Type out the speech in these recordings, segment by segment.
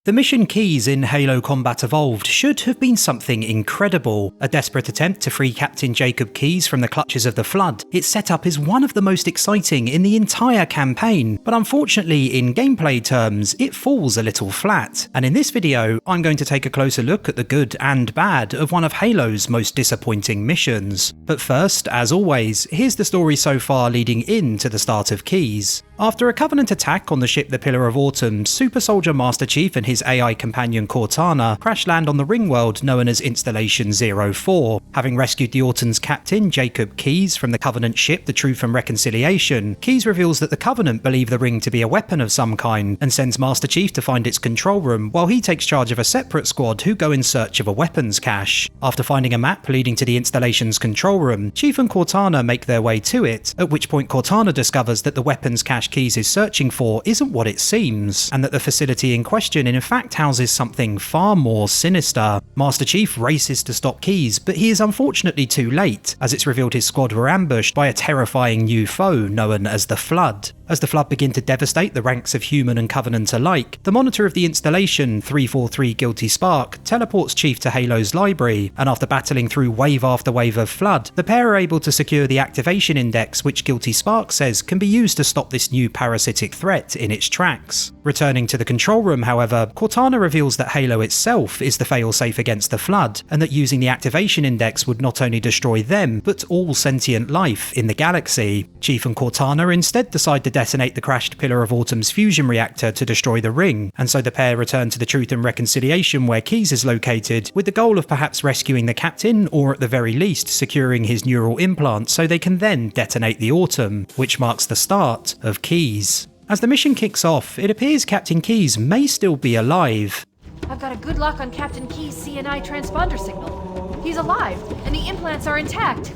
The mission Keys in Halo Combat Evolved should have been something incredible. A desperate attempt to free Captain Jacob Keyes from the clutches of the Flood. Its setup is one of the most exciting in the entire campaign, but unfortunately in gameplay terms, it falls a little flat. And in this video, I'm going to take a closer look at the good and bad of one of Halo's most disappointing missions. But first, as always, here's the story so far leading into the start of Keys. After a Covenant attack on the ship the Pillar of Autumn, Super Soldier Master Chief and his AI companion Cortana crash land on the ring world known as Installation 04. Having rescued the Autumn's captain, Jacob Keyes, from the Covenant ship the Truth and Reconciliation, Keyes reveals that the Covenant believe the ring to be a weapon of some kind and sends Master Chief to find its control room, while he takes charge of a separate squad who go in search of a weapons cache. After finding a map leading to the installation's control room, Chief and Cortana make their way to it, at which point Cortana discovers that the weapons cache Keyes is searching for isn't what it seems, and that the facility in question in fact houses something far more sinister. Master Chief races to stop Keyes, but he is unfortunately too late, as it's revealed his squad were ambushed by a terrifying new foe known as the Flood. As the Flood begin to devastate the ranks of human and Covenant alike, the monitor of the installation, 343 Guilty Spark, teleports Chief to Halo's library, and after battling through wave after wave of Flood, the pair are able to secure the activation index which Guilty Spark says can be used to stop this new parasitic threat in its tracks. Returning to the control room, however, Cortana reveals that Halo itself is the failsafe against the Flood, and that using the activation index would not only destroy them, but all sentient life in the galaxy. Chief and Cortana instead decide to detonate the crashed Pillar of Autumn's fusion reactor to destroy the ring, and so the pair return to the Truth and Reconciliation where Keyes is located, with the goal of perhaps rescuing the captain, or at the very least securing his neural implant so they can then detonate the Autumn, which marks the start of Keys. As the mission kicks off, it appears Captain Keyes may still be alive. I've got a good lock on Captain Keyes' CNI transponder signal. He's alive, and the implants are intact.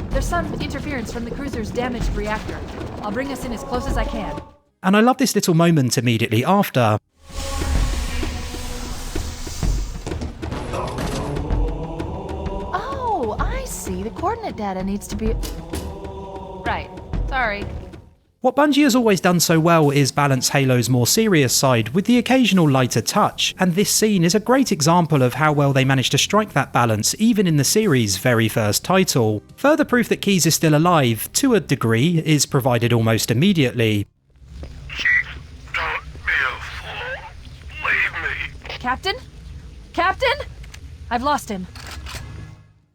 There's some interference from the cruiser's damaged reactor. I'll bring us in as close as I can. And I love this little moment immediately after. Oh, I see. The coordinate data needs to be... Right. Sorry. What Bungie has always done so well is balance Halo's more serious side with the occasional lighter touch, and this scene is a great example of how well they managed to strike that balance even in the series' very first title. Further proof that Keyes is still alive, to a degree, is provided almost immediately. Chief, don't be a fool. Leave me. Captain? Captain? I've lost him.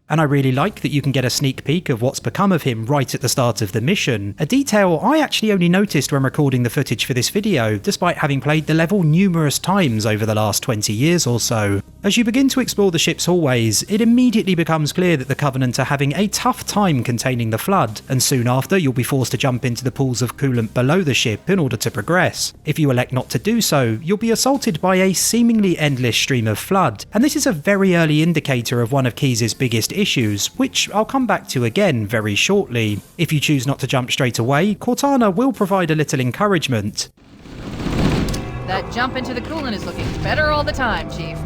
And I really like that you can get a sneak peek of what's become of him right at the start of the mission, a detail I actually only noticed when recording the footage for this video, despite having played the level numerous times over the last 20 years or so. As you begin to explore the ship's hallways, it immediately becomes clear that the Covenant are having a tough time containing the Flood, and soon after you'll be forced to jump into the pools of coolant below the ship in order to progress. If you elect not to do so, you'll be assaulted by a seemingly endless stream of Flood, and this is a very early indicator of one of Keyes' biggest issues, which I'll come back to again very shortly. If you choose not to jump straight away, Cortana will provide a little encouragement. That jump into the coolant is looking better all the time, Chief.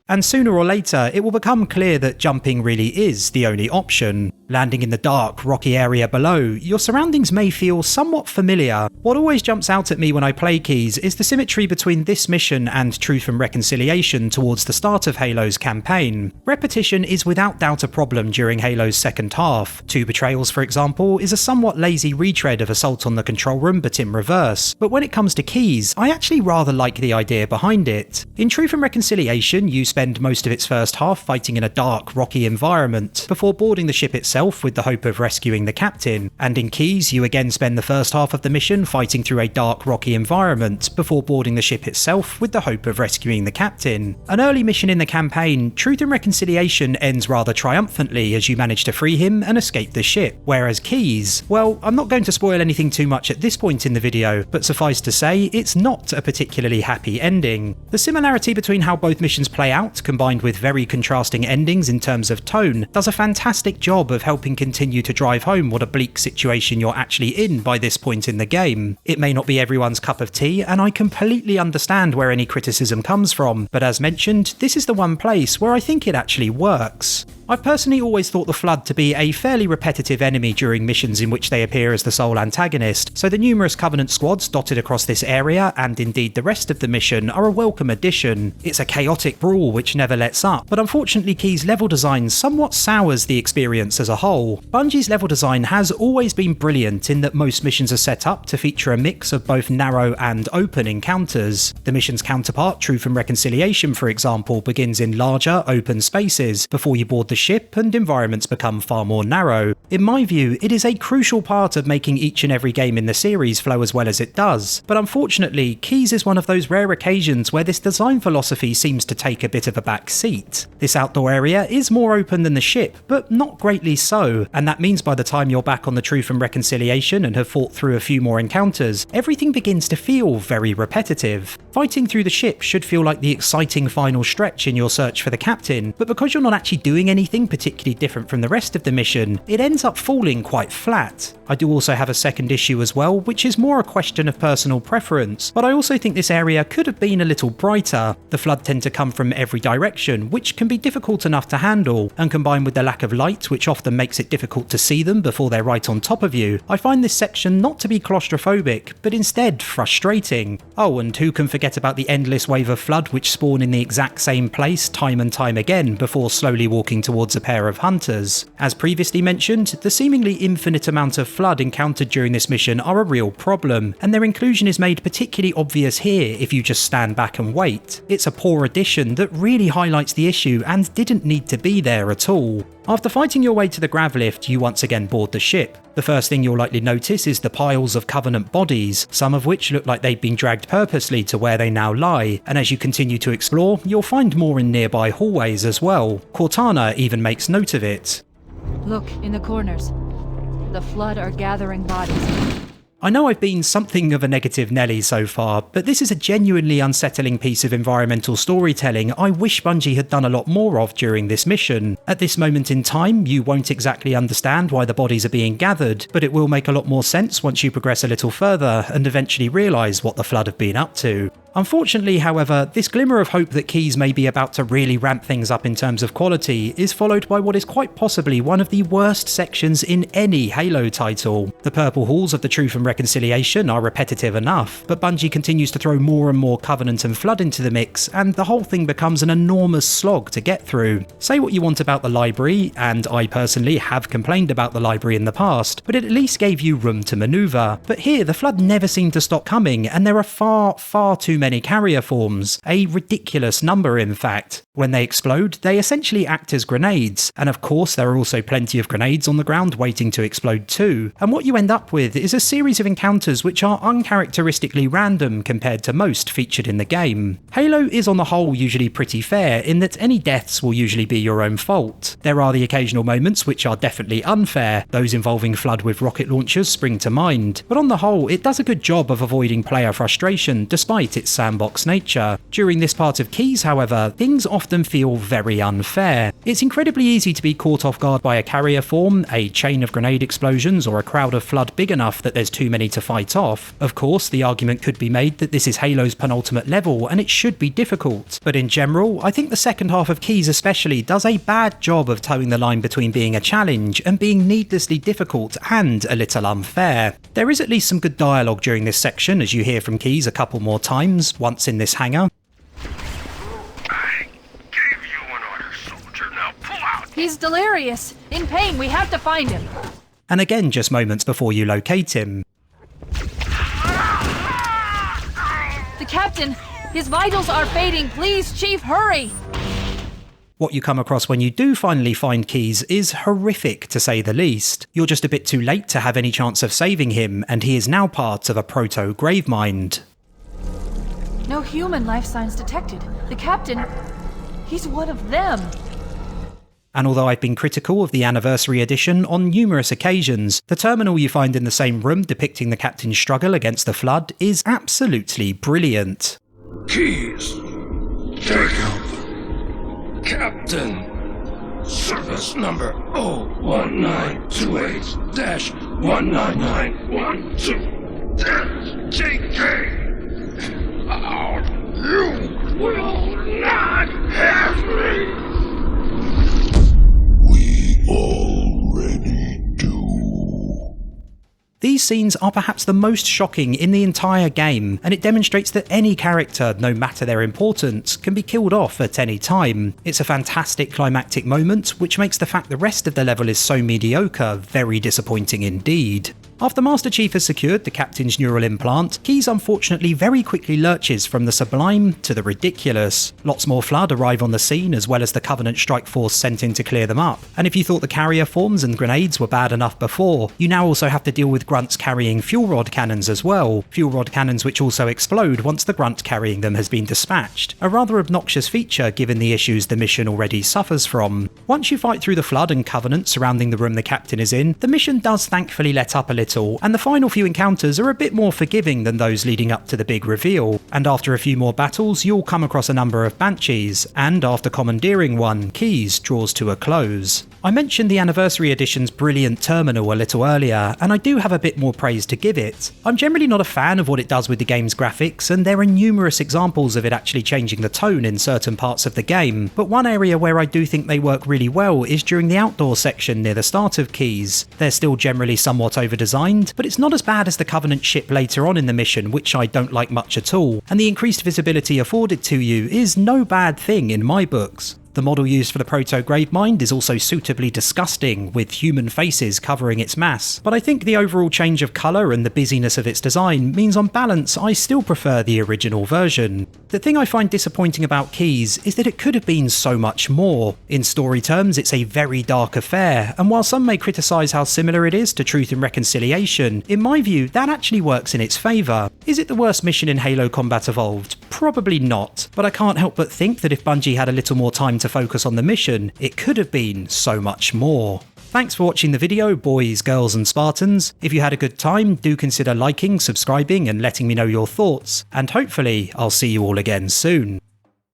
And sooner or later, it will become clear that jumping really is the only option. Landing in the dark, rocky area below, your surroundings may feel somewhat familiar. What always jumps out at me when I play Keys is the symmetry between this mission and Truth and Reconciliation towards the start of Halo's campaign. Repetition is without doubt a problem during Halo's second half. 2 Betrayals, for example, is a somewhat lazy retread of Assault on the Control Room but in reverse. But when it comes to Keys, I actually rather like the idea behind it. In Truth and Reconciliation, you spend most of its first half fighting in a dark, rocky environment, before boarding the ship itself with the hope of rescuing the captain. And in Keys, you again spend the first half of the mission fighting through a dark, rocky environment, before boarding the ship itself with the hope of rescuing the captain. An early mission in the campaign, Truth and Reconciliation ends rather triumphantly as you manage to free him and escape the ship, whereas Keys, well, I'm not going to spoil anything too much at this point in the video, but suffice to say, it's not a particularly happy ending. The similarity between how both missions play out, combined with very contrasting endings in terms of tone, does a fantastic job of helping continue to drive home what a bleak situation you're actually in by this point in the game. It may not be everyone's cup of tea, and I completely understand where any criticism comes from, but as mentioned, this is the one place where I think it actually works. I've personally always thought the Flood to be a fairly repetitive enemy during missions in which they appear as the sole antagonist, so the numerous Covenant squads dotted across this area, and indeed the rest of the mission, are a welcome addition. It's a chaotic brawl which never lets up, but unfortunately Key's level design somewhat sours the experience as a whole. Bungie's level design has always been brilliant in that most missions are set up to feature a mix of both narrow and open encounters. The mission's counterpart, Truth and Reconciliation for example, begins in larger, open spaces before you board the ship and environments become far more narrow. In my view, it is a crucial part of making each and every game in the series flow as well as it does, but unfortunately Keys is one of those rare occasions where this design philosophy seems to take a bit of a back seat. This outdoor area is more open than the ship, but not greatly so, and that means by the time you're back on the Truth and Reconciliation and have fought through a few more encounters, everything begins to feel very repetitive. Fighting through the ship should feel like the exciting final stretch in your search for the captain, but because you're not actually doing anything particularly different from the rest of the mission, it ends up falling quite flat. I do also have a second issue as well, which is more a question of personal preference, but I also think this area could have been a little brighter. The Flood tend to come from every direction, which can be difficult enough to handle, and combined with the lack of light, which often makes it difficult to see them before they're right on top of you, I find this section not to be claustrophobic, but instead frustrating. Oh, and who can forget about the endless wave of Flood which spawn in the exact same place time and time again before slowly walking towards a pair of hunters. As previously mentioned, the seemingly infinite amount of Flood encountered during this mission are a real problem, and their inclusion is made particularly obvious here if you just stand back and wait. It's a poor addition that really highlights the issue and didn't need to be there at all. After fighting your way to the grav lift, you once again board the ship. The first thing you'll likely notice is the piles of Covenant bodies, some of which look like they've been dragged purposely to where they now lie, and as you continue to explore, you'll find more in nearby hallways as well. Cortana even makes note of it. Look, in the corners. The Flood are gathering bodies. I know I've been something of a negative Nelly so far, but this is a genuinely unsettling piece of environmental storytelling I wish Bungie had done a lot more of during this mission. At this moment in time, you won't exactly understand why the bodies are being gathered, but it will make a lot more sense once you progress a little further and eventually realise what the Flood have been up to. Unfortunately, however, this glimmer of hope that Keys may be about to really ramp things up in terms of quality is followed by what is quite possibly one of the worst sections in any Halo title. The purple halls of the Truth and Reconciliation are repetitive enough, but Bungie continues to throw more and more Covenant and Flood into the mix, and the whole thing becomes an enormous slog to get through. Say what you want about the library, and I personally have complained about the library in the past, but it at least gave you room to manoeuvre. But here, the Flood never seem to stop coming, and there are far too many carrier forms, a ridiculous number in fact. When they explode, they essentially act as grenades, and of course there are also plenty of grenades on the ground waiting to explode too, and what you end up with is a series of encounters which are uncharacteristically random compared to most featured in the game. Halo is on the whole usually pretty fair in that any deaths will usually be your own fault. There are the occasional moments which are definitely unfair, those involving Flood with rocket launchers spring to mind, but on the whole it does a good job of avoiding player frustration despite its sandbox nature. During this part of Keys, however, things often feel very unfair. It's incredibly easy to be caught off guard by a carrier form, a chain of grenade explosions, or a crowd of Flood big enough that there's too many to fight off. Of course, the argument could be made that this is Halo's penultimate level and it should be difficult, but in general, I think the second half of Keys especially does a bad job of towing the line between being a challenge and being needlessly difficult and a little unfair. There is at least some good dialogue during this section as you hear from Keys a couple more times, once in this hangar. I gave you an order, soldier. Now pull out! He's delirious. In pain, we have to find him. And again just moments before you locate him. The captain, his vitals are fading. Please, Chief, hurry! What you come across when you do finally find Keys is horrific to say the least. You're just a bit too late to have any chance of saving him, and he is now part of a proto-gravemind. No human life signs detected. The captain, he's one of them. And although I've been critical of the Anniversary Edition on numerous occasions, the terminal you find in the same room depicting the captain's struggle against the Flood is absolutely brilliant. Keys. Take him. Captain. Service number 01928-19912-JK. You will not have me! These scenes are perhaps the most shocking in the entire game, and it demonstrates that any character, no matter their importance, can be killed off at any time. It's a fantastic climactic moment, which makes the fact the rest of the level is so mediocre very disappointing indeed. After Master Chief has secured the captain's neural implant, Keyes unfortunately very quickly lurches from the sublime to the ridiculous. Lots more Flood arrive on the scene, as well as the Covenant strike force sent in to clear them up. And if you thought the carrier forms and grenades were bad enough before, you now also have to deal with grunts carrying fuel rod cannons as well. Fuel rod cannons which also explode once the grunt carrying them has been dispatched. A rather obnoxious feature given the issues the mission already suffers from. Once you fight through the Flood and Covenant surrounding the room the captain is in, the mission does thankfully let up a little, and the final few encounters are a bit more forgiving than those leading up to the big reveal. And after a few more battles, you'll come across a number of Banshees, and after commandeering one, Keyes draws to a close. I mentioned the Anniversary Edition's brilliant terminal a little earlier, and I do have a bit more praise to give it. I'm generally not a fan of what it does with the game's graphics, and there are numerous examples of it actually changing the tone in certain parts of the game, but one area where I do think they work really well is during the outdoor section near the start of Keyes. They're still generally somewhat over-designed, but it's not as bad as the Covenant ship later on in the mission, which I don't like much at all, and the increased visibility afforded to you is no bad thing in my books. The model used for the proto-Gravemind is also suitably disgusting, with human faces covering its mass, but I think the overall change of colour and the busyness of its design means on balance I still prefer the original version. The thing I find disappointing about Keyes is that it could have been so much more. In story terms, it's a very dark affair, and while some may criticise how similar it is to Truth and Reconciliation, in my view that actually works in its favour. Is it the worst mission in Halo Combat Evolved? Probably not, but I can't help but think that if Bungie had a little more time to focus on the mission, it could have been so much more. Thanks for watching the video, boys, girls and Spartans. If you had a good time, do consider liking, subscribing and letting me know your thoughts, and hopefully I'll see you all again soon.